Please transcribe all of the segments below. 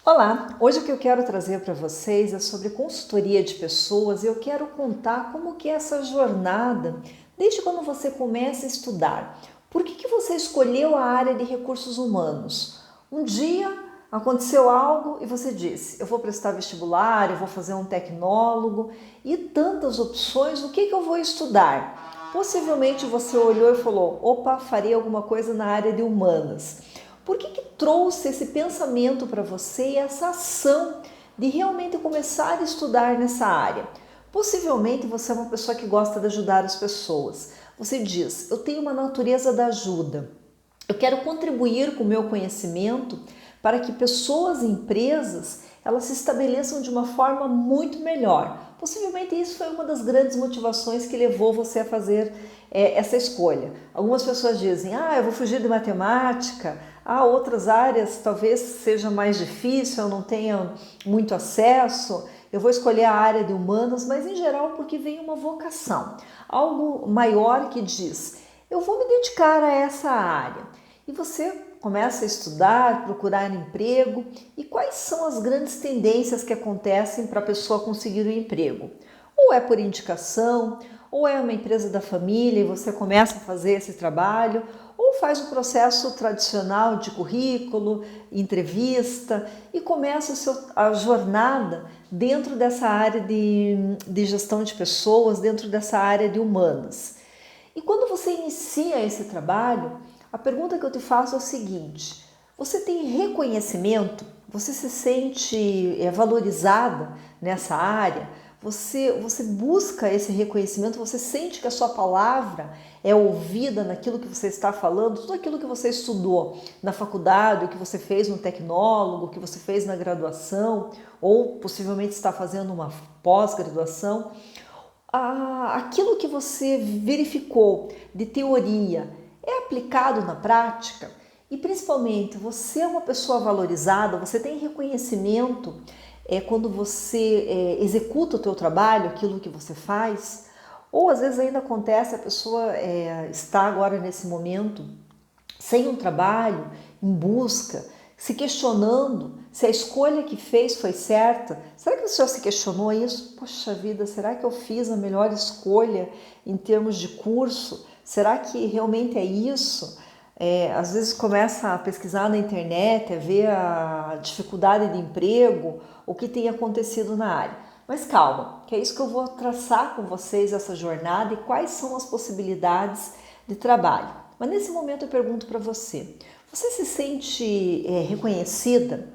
Olá, hoje o que eu quero trazer para vocês é sobre consultoria de pessoas e eu quero contar como que é essa jornada desde quando você começa a estudar. Por que você escolheu a área de recursos humanos? Um dia aconteceu algo e você disse, eu vou prestar vestibular, eu vou fazer um tecnólogo e tantas opções, o que eu vou estudar? Possivelmente você olhou e falou, opa, faria alguma coisa na área de humanas. Por que trouxe esse pensamento para você e essa ação de realmente começar a estudar nessa área? Possivelmente você é uma pessoa que gosta de ajudar as pessoas. Você diz, eu tenho uma natureza da ajuda. Eu quero contribuir com o meu conhecimento para que pessoas e empresas elas se estabeleçam de uma forma muito melhor. Possivelmente isso foi uma das grandes motivações que levou você a fazer essa escolha. Algumas pessoas dizem, eu vou fugir de matemática, outras áreas talvez seja mais difícil, eu não tenha muito acesso, eu vou escolher a área de humanas, mas em geral porque vem uma vocação, algo maior que diz, eu vou me dedicar a essa área. E você começa a estudar, procurar emprego e quais são as grandes tendências que acontecem para a pessoa conseguir um emprego? Ou é por indicação, ou é uma empresa da família e você começa a fazer esse trabalho, ou faz o processo tradicional de currículo, entrevista e começa a jornada dentro dessa área de gestão de pessoas, dentro dessa área de humanas. E quando você inicia esse trabalho, a pergunta que eu te faço é o seguinte, você tem reconhecimento? Você se sente valorizada nessa área? Você busca esse reconhecimento? Você sente que a sua palavra é ouvida naquilo que você está falando? Tudo aquilo que você estudou na faculdade, o que você fez no tecnólogo, o que você fez na graduação, ou possivelmente está fazendo uma pós-graduação, aquilo que você verificou de teoria é aplicado na prática? E principalmente, você é uma pessoa valorizada, você tem reconhecimento quando você executa o teu trabalho, aquilo que você faz? Ou às vezes ainda acontece, a pessoa está agora nesse momento sem um trabalho, em busca, se questionando se a escolha que fez foi certa. Será que você já se questionou isso? Poxa vida, será que eu fiz a melhor escolha em termos de curso? Será que realmente é isso? Às vezes começa a pesquisar na internet, a ver a dificuldade de emprego, o que tem acontecido na área. Mas calma, que é isso que eu vou traçar com vocês essa jornada e quais são as possibilidades de trabalho. Mas nesse momento eu pergunto para você, você se sente reconhecida?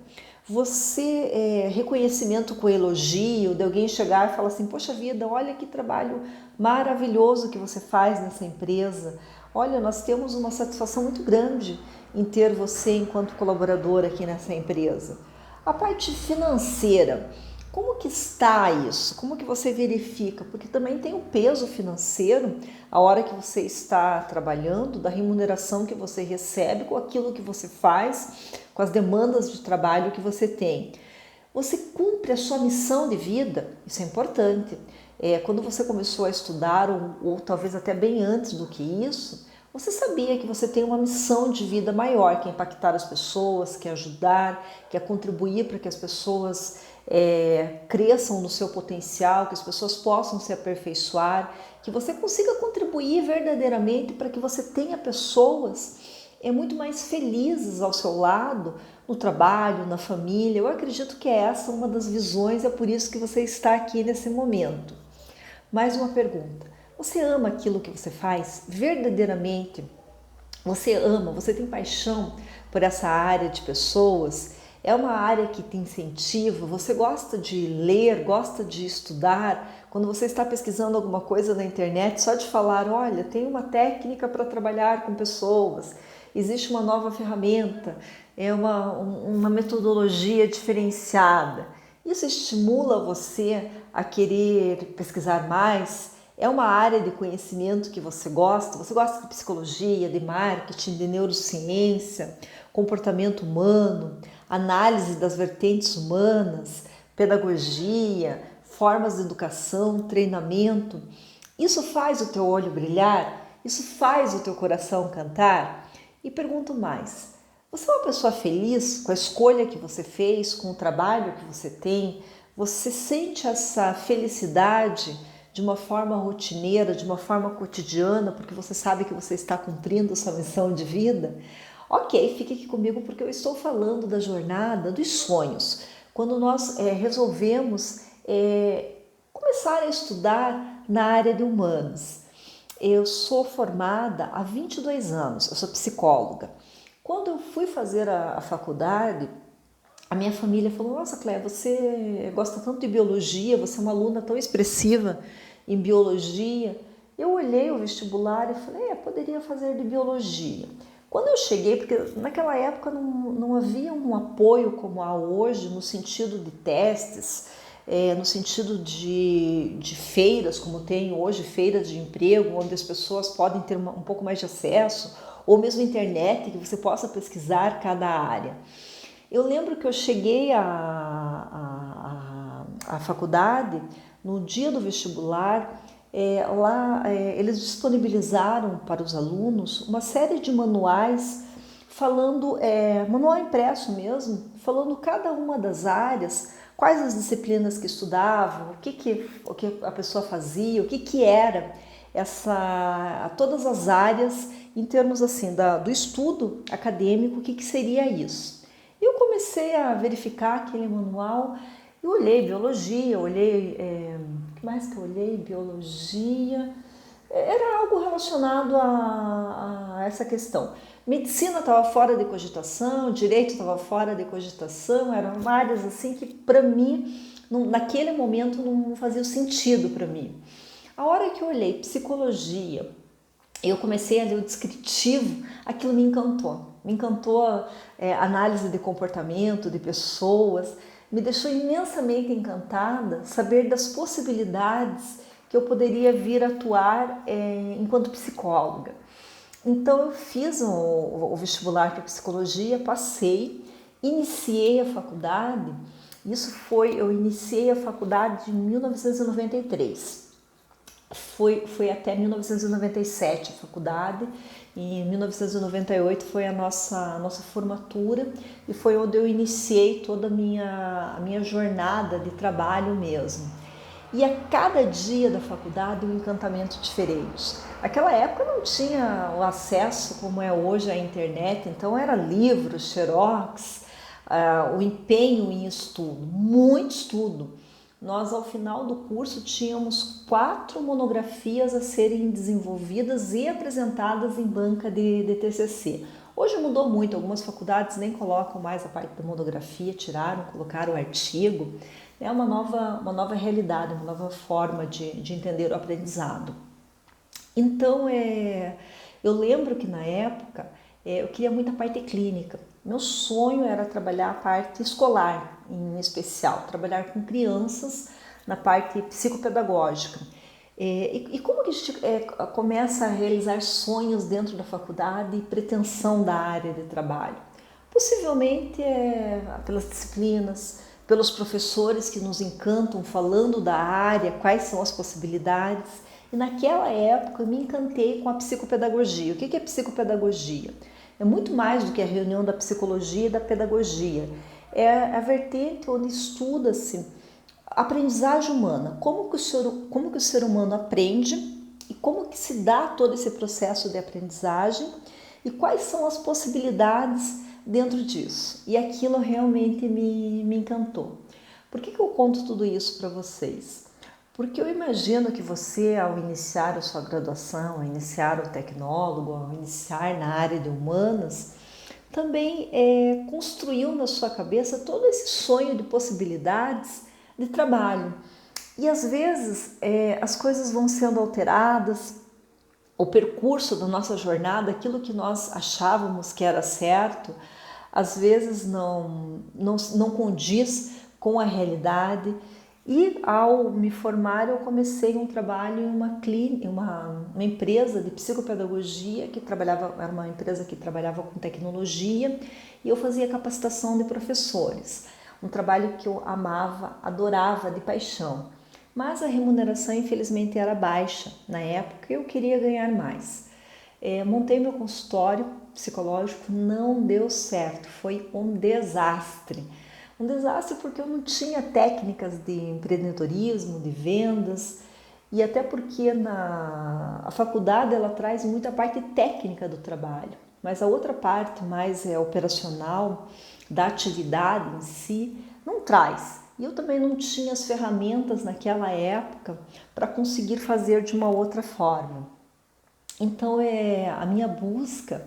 Você reconhecimento com elogio, de alguém chegar e falar assim, poxa vida, olha que trabalho maravilhoso que você faz nessa empresa. Olha, nós temos uma satisfação muito grande em ter você enquanto colaborador aqui nessa empresa. A parte financeira, como que está isso? Como que você verifica? Porque também tem o peso financeiro, a hora que você está trabalhando, da remuneração que você recebe com aquilo que você faz, com as demandas de trabalho que você tem. Você cumpre a sua missão de vida? Isso é importante. Quando você começou a estudar, ou talvez até bem antes do que isso, você sabia que você tem uma missão de vida maior, que é impactar as pessoas, que é ajudar, que é contribuir para que as pessoas cresçam no seu potencial, que as pessoas possam se aperfeiçoar, que você consiga contribuir verdadeiramente para que você tenha pessoas muito mais felizes ao seu lado, no trabalho, na família. Eu acredito que é essa uma das visões, é por isso que você está aqui nesse momento. Mais uma pergunta. Você ama aquilo que você faz verdadeiramente? Você ama, você tem paixão por essa área de pessoas? É uma área que te incentiva? Você gosta de ler, gosta de estudar? Quando você está pesquisando alguma coisa na internet, só de falar, olha, tem uma técnica para trabalhar com pessoas, existe uma nova ferramenta, é uma metodologia diferenciada. Isso estimula você a querer pesquisar mais? É uma área de conhecimento que você gosta? Você gosta de psicologia, de marketing, de neurociência, comportamento humano, análise das vertentes humanas, pedagogia, formas de educação, treinamento? Isso faz o teu olho brilhar? Isso faz o teu coração cantar? E pergunto mais, Você é uma pessoa feliz com a escolha que você fez, com o trabalho que você tem? Você sente essa felicidade de uma forma rotineira, de uma forma cotidiana, porque você sabe que você está cumprindo sua missão de vida? Ok, fique aqui comigo porque eu estou falando da jornada dos sonhos. Quando nós resolvemos começar a estudar na área de humanas. Eu sou formada há 22 anos, eu sou psicóloga. Quando eu fui fazer a faculdade, a minha família falou: Nossa, Cléia, você gosta tanto de biologia, você é uma aluna tão expressiva em biologia. Eu olhei o vestibular e falei: poderia fazer de biologia. Quando eu cheguei, porque naquela época não havia um apoio como há hoje, no sentido de testes, no sentido de feiras, como tem hoje, feiras de emprego, onde as pessoas podem ter um pouco mais de acesso, ou mesmo internet, que você possa pesquisar cada área. Eu lembro que eu cheguei à faculdade, no dia do vestibular, eles disponibilizaram para os alunos uma série de manuais falando, manual impresso mesmo, falando cada uma das áreas, quais as disciplinas que estudavam, o que a pessoa fazia, o que era todas as áreas em termos assim do estudo acadêmico, o que seria isso. E eu comecei a verificar aquele manual e olhei biologia, olhei, o que mais que eu olhei? Biologia, era algo relacionado a essa questão. Medicina estava fora de cogitação, direito estava fora de cogitação, eram áreas assim que para mim, naquele momento, não fazia sentido para mim. A hora que eu olhei psicologia, eu comecei a ler o descritivo, aquilo me encantou. Me encantou análise de comportamento de pessoas, me deixou imensamente encantada saber das possibilidades que eu poderia vir atuar enquanto psicóloga. Então eu fiz o vestibular para psicologia, passei, iniciei a faculdade. Eu iniciei a faculdade em 1993. Foi até 1997 a faculdade, e em 1998 foi a nossa formatura e foi onde eu iniciei toda a minha jornada de trabalho mesmo. E a cada dia da faculdade um encantamento diferente. Naquela época não tinha o acesso como é hoje à internet, então era livros, xerox, o empenho em estudo, muito estudo. Nós, ao final do curso, tínhamos 4 monografias a serem desenvolvidas e apresentadas em banca de TCC. Hoje mudou muito, algumas faculdades nem colocam mais a parte da monografia, colocaram o artigo. É uma nova realidade, uma nova forma de entender o aprendizado. Então, eu lembro que na época eu queria muita parte clínica. Meu sonho era trabalhar a parte escolar, em especial, trabalhar com crianças na parte psicopedagógica. E como que a gente começa a realizar sonhos dentro da faculdade e pretensão da área de trabalho? Possivelmente pelas disciplinas, pelos professores que nos encantam falando da área, quais são as possibilidades. E naquela época eu me encantei com a psicopedagogia. O que é psicopedagogia? É muito mais do que a reunião da psicologia e da pedagogia. É a vertente onde estuda-se a aprendizagem humana, como que o ser humano aprende e como que se dá todo esse processo de aprendizagem e quais são as possibilidades dentro disso. E aquilo realmente me encantou. Por que eu conto tudo isso para vocês? Porque eu imagino que você, ao iniciar a sua graduação, ao iniciar o tecnólogo, ao iniciar na área de humanas, também construiu na sua cabeça todo esse sonho de possibilidades de trabalho. E às vezes as coisas vão sendo alteradas, o percurso da nossa jornada, aquilo que nós achávamos que era certo, às vezes não condiz com a realidade. E ao me formar, eu comecei um trabalho em uma empresa de psicopedagogia era uma empresa que trabalhava com tecnologia, e eu fazia capacitação de professores. Um trabalho que eu amava, adorava de paixão. Mas a remuneração, infelizmente, era baixa na época e eu queria ganhar mais. Montei meu consultório psicológico, não deu certo, foi um desastre. Um desastre porque eu não tinha técnicas de empreendedorismo, de vendas, e até porque a faculdade ela traz muita parte técnica do trabalho, mas a outra parte mais operacional da atividade em si não traz. E eu também não tinha as ferramentas naquela época para conseguir fazer de uma outra forma. Então a minha busca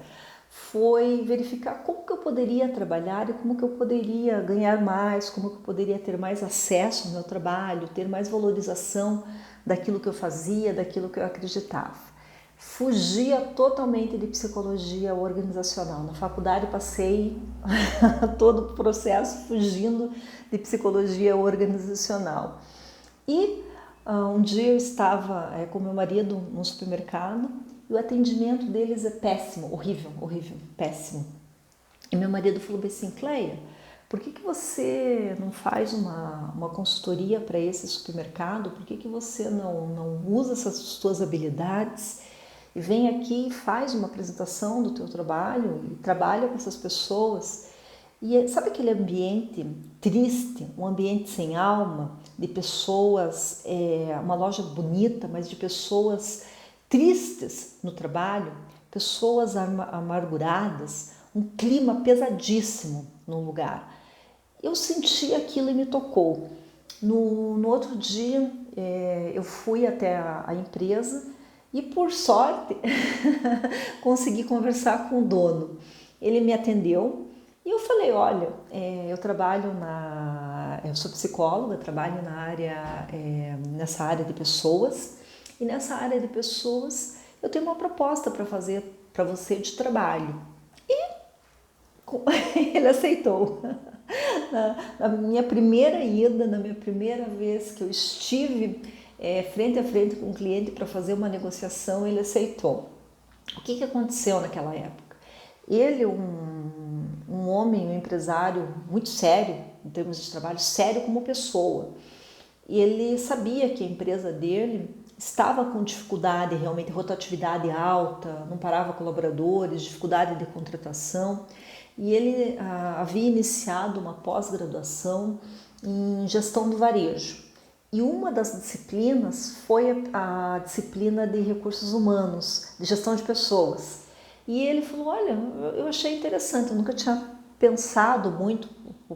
foi verificar como que eu poderia trabalhar e como que eu poderia ganhar mais, como que eu poderia ter mais acesso ao meu trabalho, ter mais valorização daquilo que eu fazia, daquilo que eu acreditava. Fugia totalmente de psicologia organizacional. Na faculdade passei todo o processo fugindo de psicologia organizacional. E um dia eu estava com meu marido no supermercado e o atendimento deles é péssimo, horrível, horrível, péssimo. E meu marido falou assim, Cleia, por que você não faz uma consultoria para esse supermercado? Por que você não usa essas suas habilidades e vem aqui e faz uma apresentação do teu trabalho e trabalha com essas pessoas? E sabe aquele ambiente triste, um ambiente sem alma, de pessoas, uma loja bonita, mas de pessoas tristes no trabalho, pessoas amarguradas, um clima pesadíssimo no lugar. Eu senti aquilo e me tocou. No outro dia, eu fui até a empresa e, por sorte, consegui conversar com o dono. Ele me atendeu e eu falei, olha, eu sou psicóloga, trabalho nessa área de pessoas e nessa área de pessoas eu tenho uma proposta para fazer para você de trabalho. Ele aceitou. Na minha primeira ida, na minha primeira vez que eu estive frente a frente com um cliente para fazer uma negociação, ele aceitou. O que aconteceu naquela época? Ele, um homem, um empresário muito sério, em termos de trabalho, sério como pessoa. E ele sabia que a empresa dele estava com dificuldade, realmente rotatividade alta, não parava colaboradores, dificuldade de contratação. E ele havia iniciado uma pós-graduação em gestão do varejo. E uma das disciplinas foi a disciplina de recursos humanos, de gestão de pessoas. E ele falou, olha, eu achei interessante, eu nunca tinha pensado muito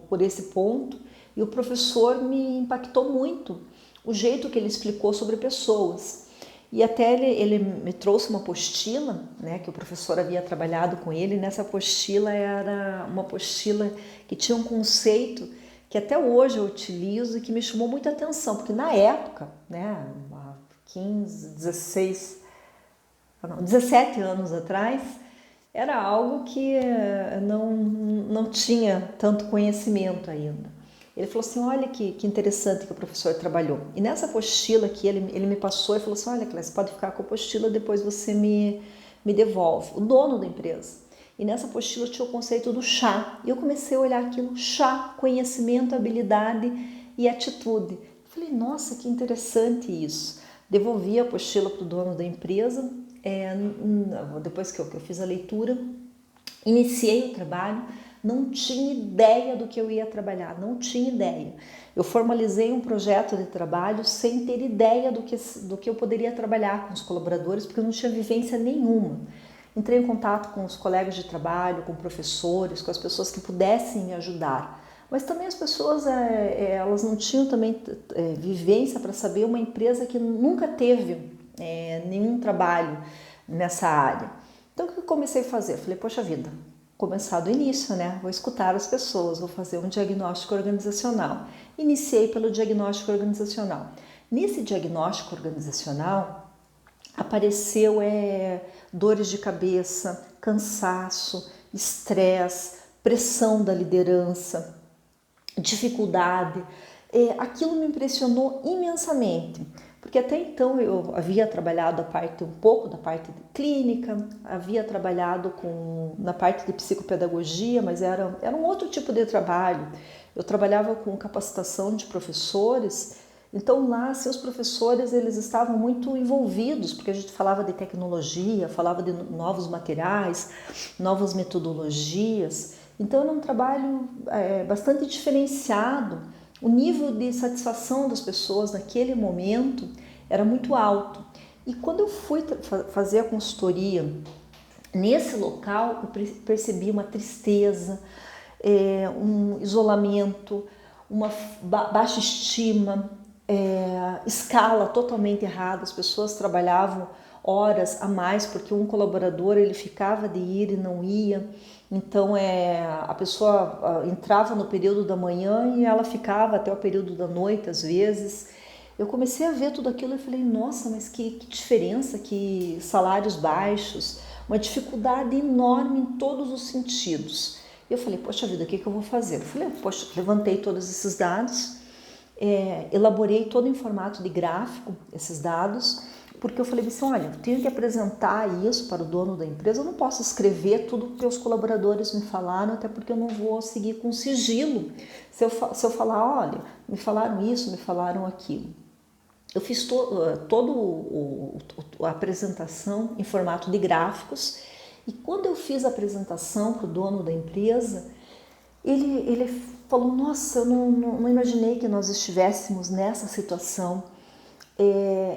por esse ponto, e o professor me impactou muito, o jeito que ele explicou sobre pessoas. E até ele me trouxe uma apostila, né, que o professor havia trabalhado com ele. Nessa apostila era uma apostila que tinha um conceito que até hoje eu utilizo e que me chamou muita atenção, porque na época, né, há 17 anos atrás, era algo que não tinha tanto conhecimento ainda. Ele falou assim, olha que interessante que o professor trabalhou. E nessa apostila que ele me passou, ele falou assim, olha, Clécia, você pode ficar com a apostila, depois você me devolve. O dono da empresa. E nessa apostila tinha o conceito do chá. E eu comecei a olhar aquilo, chá, conhecimento, habilidade e atitude. Eu falei, nossa, que interessante isso. Devolvi a apostila para o dono da empresa. Depois que eu fiz a leitura, iniciei o trabalho. Não tinha ideia do que eu ia trabalhar, não tinha ideia. Eu formalizei um projeto de trabalho sem ter ideia do que eu poderia trabalhar com os colaboradores, porque eu não tinha vivência nenhuma. Entrei em contato com os colegas de trabalho, com professores, com as pessoas que pudessem me ajudar. Mas também as pessoas, elas não tinham também vivência para saber, uma empresa que nunca teve nenhum trabalho nessa área. Então o que eu comecei a fazer? Eu falei, poxa vida, começar do início, né? Vou escutar as pessoas, vou fazer um diagnóstico organizacional. Iniciei pelo diagnóstico organizacional. Nesse diagnóstico organizacional, apareceu dores de cabeça, cansaço, estresse, pressão da liderança, dificuldade. Aquilo me impressionou imensamente, porque até então eu havia trabalhado um pouco da parte de clínica, havia trabalhado na parte de psicopedagogia, mas era um outro tipo de trabalho. Eu trabalhava com capacitação de professores, Então lá, seus professores, eles estavam muito envolvidos, porque a gente falava de tecnologia, falava de novos materiais, novas metodologias. Então era um trabalho bastante diferenciado. O nível de satisfação das pessoas naquele momento era muito alto. E quando eu fui fazer a consultoria nesse local, eu percebi uma tristeza, um isolamento, uma baixa estima, escala totalmente errada. As pessoas trabalhavam horas a mais porque um colaborador ele ficava de ir e não ia. Então a pessoa entrava no período da manhã e ela ficava até o período da noite às vezes. Eu comecei a ver tudo aquilo e falei, nossa, mas que diferença, que salários baixos, uma dificuldade enorme em todos os sentidos. Eu falei, poxa vida, o que eu vou fazer? Eu falei, poxa, levantei todos esses dados, elaborei todo em formato de gráfico, esses dados, porque eu falei assim, olha, eu tenho que apresentar isso para o dono da empresa, eu não posso escrever tudo que os colaboradores me falaram, até porque eu não vou seguir com sigilo. Se eu falar, olha, me falaram isso, me falaram aquilo. Eu fiz toda a apresentação em formato de gráficos e quando eu fiz a apresentação para o dono da empresa, ele falou, nossa, eu não imaginei que nós estivéssemos nessa situação.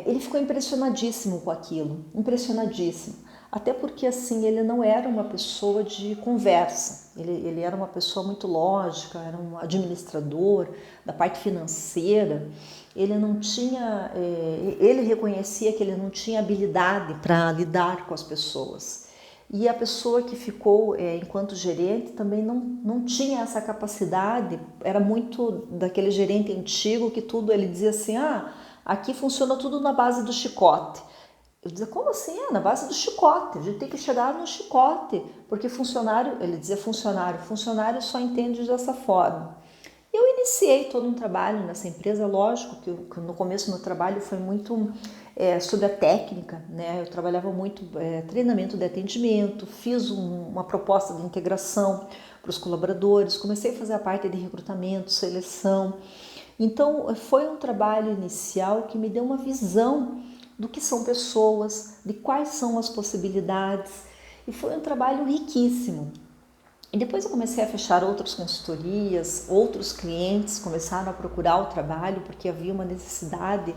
Ele ficou impressionadíssimo com aquilo, impressionadíssimo. Até porque assim, ele não era uma pessoa de conversa, ele era uma pessoa muito lógica, era um administrador da parte financeira. Ele não tinha, ele reconhecia que ele não tinha habilidade para lidar com as pessoas. E a pessoa que ficou enquanto gerente também não tinha essa capacidade, era muito daquele gerente antigo que tudo, ele dizia assim, aqui funciona tudo na base do chicote. Eu dizia, como assim? Na base do chicote, a gente tem que chegar no chicote, porque funcionário, ele dizia funcionário só entende dessa forma. Eu iniciei todo um trabalho nessa empresa, lógico que no começo do meu trabalho foi muito sobre a técnica, né? Eu trabalhava muito treinamento de atendimento, fiz uma proposta de integração para os colaboradores, comecei a fazer a parte de recrutamento, seleção. Então foi um trabalho inicial que me deu uma visão do que são pessoas, de quais são as possibilidades, e foi um trabalho riquíssimo. E depois eu comecei a fechar outras consultorias, outros clientes começaram a procurar o trabalho porque havia uma necessidade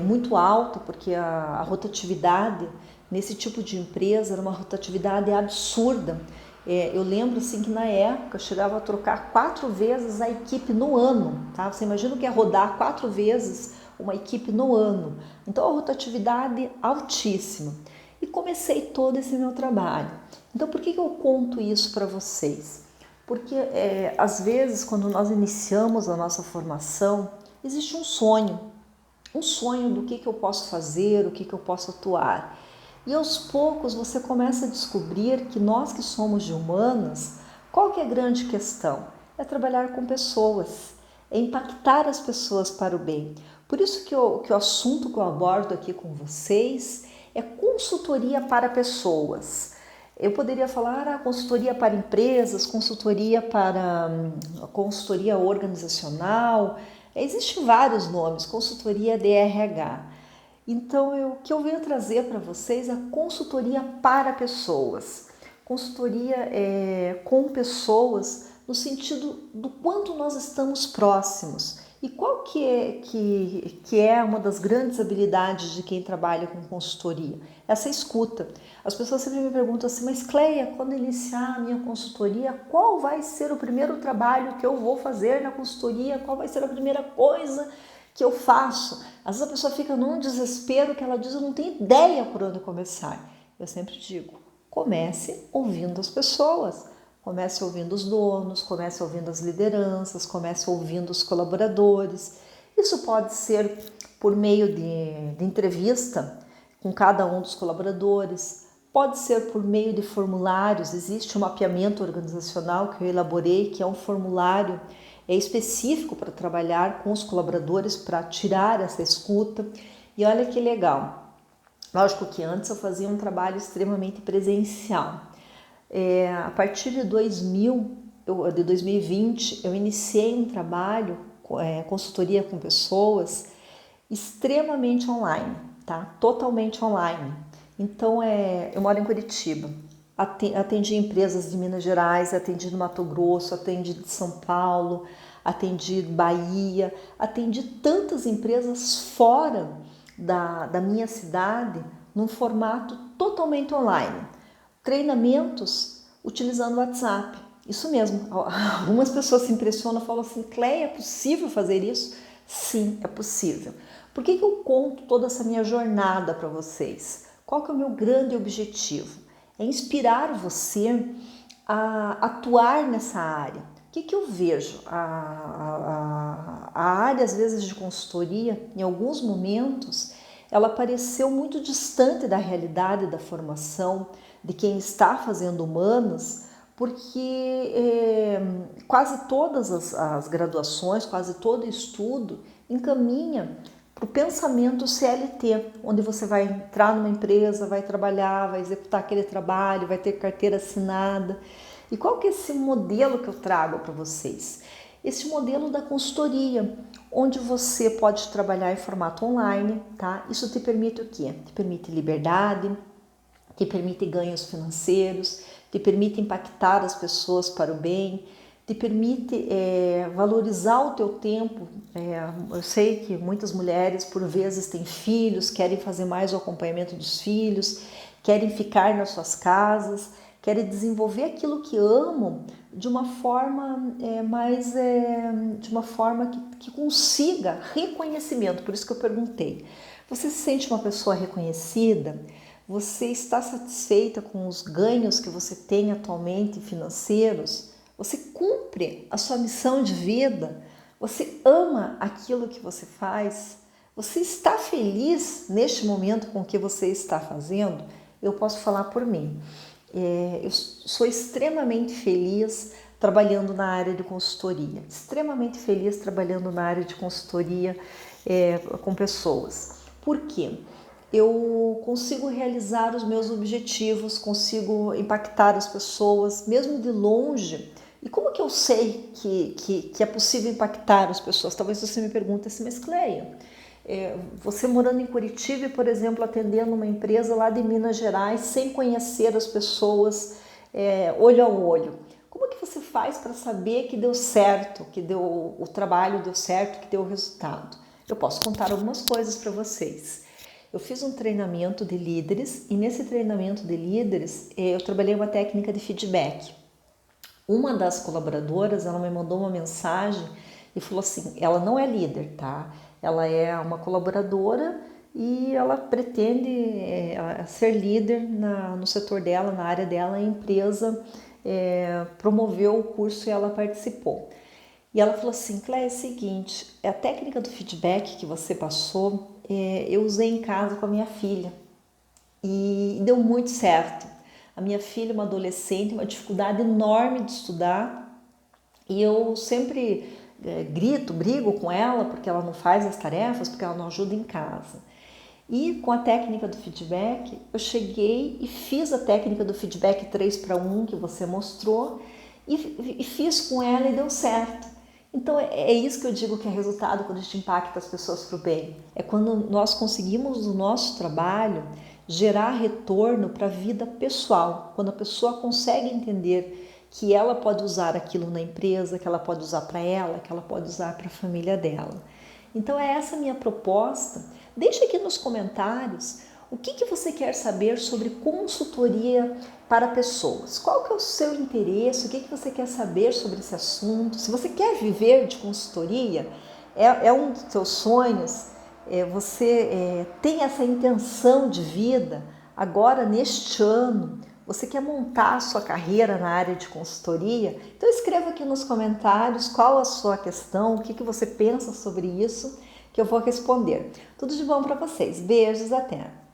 muito alta, porque a rotatividade nesse tipo de empresa era uma rotatividade absurda. Eu lembro assim que na época chegava a trocar 4 vezes a equipe no ano, tá? Você imagina o que é rodar 4 vezes uma equipe no ano. Então a rotatividade altíssima. E comecei todo esse meu trabalho. Então, por que eu conto isso para vocês? Porque, às vezes, quando nós iniciamos a nossa formação, existe um sonho do que eu posso fazer, o que eu posso atuar. E, aos poucos, você começa a descobrir que nós que somos de humanas, qual que é a grande questão? É trabalhar com pessoas, é impactar as pessoas para o bem. Por isso que o assunto que eu abordo aqui com vocês é consultoria para pessoas. Eu poderia falar consultoria para empresas, consultoria organizacional, existem vários nomes, consultoria de RH. Então, o que eu venho trazer para vocês é consultoria para pessoas. Consultoria com pessoas no sentido do quanto nós estamos próximos. E qual que é uma das grandes habilidades de quem trabalha com consultoria? Essa escuta. As pessoas sempre me perguntam assim, mas Cleia, quando iniciar a minha consultoria, qual vai ser o primeiro trabalho que eu vou fazer na consultoria? Qual vai ser a primeira coisa que eu faço? Às vezes a pessoa fica num desespero que ela diz, eu não tenho ideia por onde começar. Eu sempre digo, comece ouvindo as pessoas. Comece ouvindo os donos, comece ouvindo as lideranças, comece ouvindo os colaboradores. Isso pode ser por meio de entrevista com cada um dos colaboradores, pode ser por meio de formulários. Existe um mapeamento organizacional que eu elaborei, que é um formulário específico para trabalhar com os colaboradores, para tirar essa escuta. E olha que legal. Lógico que antes eu fazia um trabalho extremamente presencial. A partir de 2020, eu iniciei um trabalho, consultoria com pessoas, extremamente online, tá? Totalmente online. Então, eu moro em Curitiba. Atendi empresas de Minas Gerais, atendi no Mato Grosso, atendi de São Paulo, atendi Bahia, atendi tantas empresas fora da minha cidade, num formato totalmente online. Treinamentos utilizando o WhatsApp. Isso mesmo, algumas pessoas se impressionam e falam assim, Cleia, é possível fazer isso? Sim, é possível. Por que eu conto toda essa minha jornada para vocês? Qual que é o meu grande objetivo? É inspirar você a atuar nessa área. O que eu vejo? A área, às vezes, de consultoria, em alguns momentos, ela pareceu muito distante da realidade da formação de quem está fazendo humanas, porque quase todas as graduações, quase todo estudo encaminha para o pensamento CLT, onde você vai entrar numa empresa, vai trabalhar, vai executar aquele trabalho, vai ter carteira assinada. E qual que é esse modelo que eu trago para vocês? Esse modelo da consultoria, onde você pode trabalhar em formato online, tá? Isso te permite o quê? Te permite liberdade, te permite ganhos financeiros, te permite impactar as pessoas para o bem, te permite valorizar o teu tempo. Eu sei que muitas mulheres, por vezes, têm filhos, querem fazer mais o acompanhamento dos filhos, querem ficar nas suas casas, querem desenvolver aquilo que amam de uma forma de uma forma que consiga reconhecimento. Por isso que eu perguntei, você se sente uma pessoa reconhecida? Você está satisfeita com os ganhos que você tem atualmente financeiros? Você cumpre a sua missão de vida? Você ama aquilo que você faz? Você está feliz neste momento com o que você está fazendo? Eu posso falar por mim. Eu sou extremamente feliz trabalhando na área de consultoria, extremamente feliz trabalhando na área de consultoria com pessoas. Por quê? Eu consigo realizar os meus objetivos, consigo impactar as pessoas, mesmo de longe. E como que eu sei que é possível impactar as pessoas? Talvez você me pergunte assim, mas Cleia, você morando em Curitiba, por exemplo, atendendo uma empresa lá de Minas Gerais, sem conhecer as pessoas olho a olho, como que você faz para saber que deu certo, que o trabalho deu certo, que deu o resultado? Eu posso contar algumas coisas para vocês. Eu fiz um treinamento de líderes e nesse treinamento de líderes eu trabalhei uma técnica de feedback. Uma das colaboradoras, ela me mandou uma mensagem e falou assim, ela não é líder, tá? Ela é uma colaboradora e ela pretende ser líder no setor dela, na área dela. A empresa promoveu o curso e ela participou. E ela falou assim, Cléia, é o seguinte, a técnica do feedback que você passou, eu usei em casa com a minha filha e deu muito certo. A minha filha, uma adolescente, uma dificuldade enorme de estudar e eu sempre brigo com ela porque ela não faz as tarefas, porque ela não ajuda em casa. E com a técnica do feedback, eu cheguei e fiz a técnica do feedback 3-1 que você mostrou e fiz com ela e deu certo. Então é isso que eu digo que é resultado quando a gente impacta as pessoas para o bem. É quando nós conseguimos no nosso trabalho gerar retorno para a vida pessoal. Quando a pessoa consegue entender que ela pode usar aquilo na empresa, que ela pode usar para ela, que ela pode usar para a família dela. Então é essa a minha proposta. Deixe aqui nos comentários o que você quer saber sobre consultoria para pessoas. Qual que é o seu interesse? O que você quer saber sobre esse assunto? Se você quer viver de consultoria, é um dos seus sonhos, você tem essa intenção de vida, agora neste ano, você quer montar a sua carreira na área de consultoria? Então escreva aqui nos comentários qual a sua questão, o que você pensa sobre isso, que eu vou responder. Tudo de bom para vocês. Beijos, até!